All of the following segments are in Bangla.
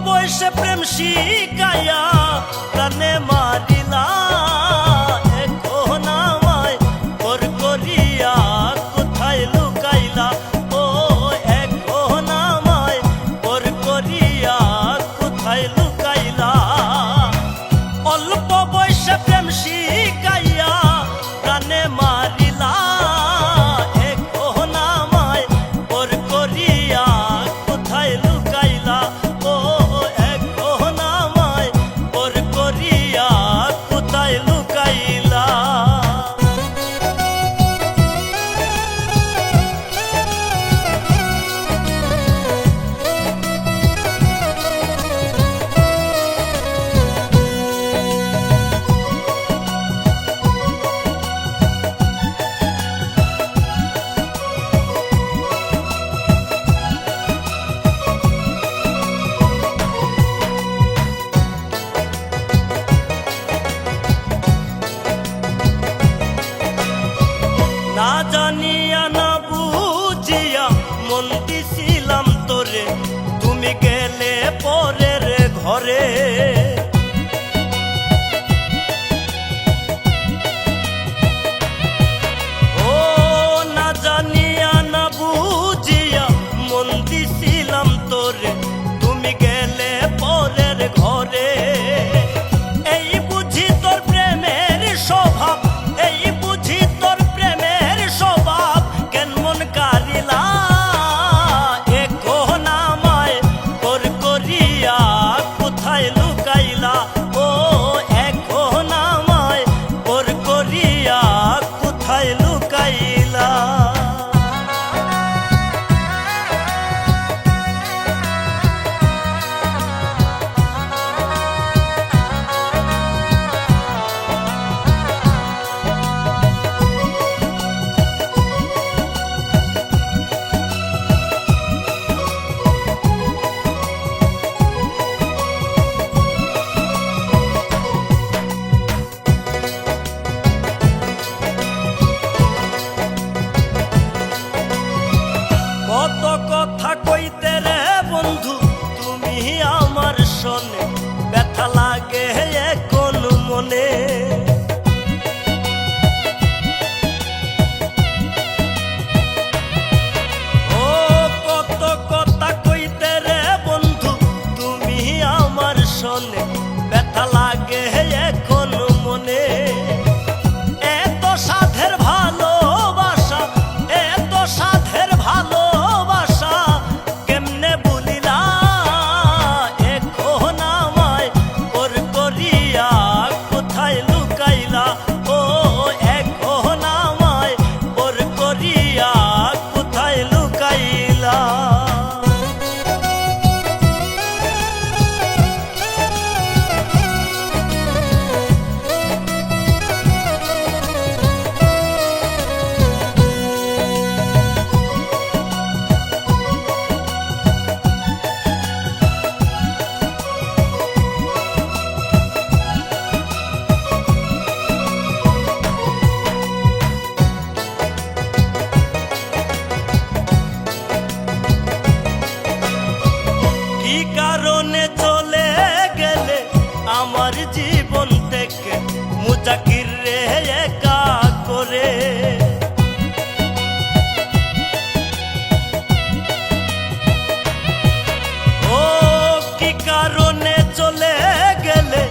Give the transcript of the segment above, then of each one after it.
বয়সে প্রেম শিখাইয়া প্রাণে মারিলা, এখন আমায় ওর করিয়া কোথায় লুকাইলা। ও এখন আমায় ওর করিয়া কোথায় লুকাইলা। অল্প বয়সে প্রেম শিখাইয়া প্রাণে মারিলা, এখন আমায় ওর করিয়া কোথায় লুকাইলা। ও এখন আমায় ওর করিয়া কোথায় লুকাইলা। না জানিয়া না বুঝিয়া মন দিছিলাম তোরে, তুমি গেলে পরের ঘরে। ও না জানিয়া না বুঝিয়া মন দিছিলাম তোরে, তুমি গেলে পরের ঘরে। এই বুঝি তোর প্রেমের স্বভাব, এই বুঝি তোর প্রেমের স্বভাব, কেন মন কারিলা। এখন আমায় ওর করিয়া কোথায় লুকাইলা। ও এখন আমায় ওর করিয়া কোথায় লুকাইলা। কত কথা কইতে রে বন্ধু তুমি আমার শোনে, ব্যথা লাগে এখন মনে। ও কত কথা কইতে রে বন্ধু তুমি আমার শোনে, ব্যথা লাগে এখন মনে। এত সাধের ভালোবাসা, এত সাধের ভালোবাসা কেমনে ভুলিলা। এখন আমায় ওর করিয়া কোথায় লুকাইলা। ও এখন আমায় ওর করিয়া কোথায় লুকাইলা। কি কারণে চলে গেলে আমার জীবন থেকে মুজাকির রে একা করে। ও কি কারণে চলে গেলে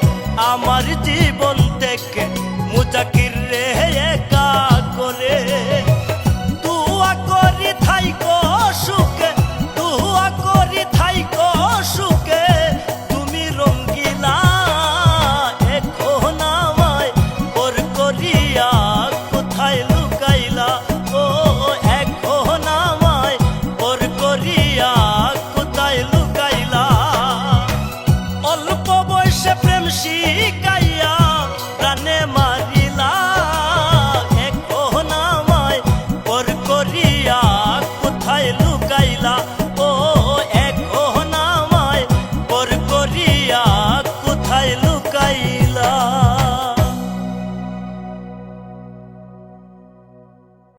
আমার জীবন থেকে মুজাকির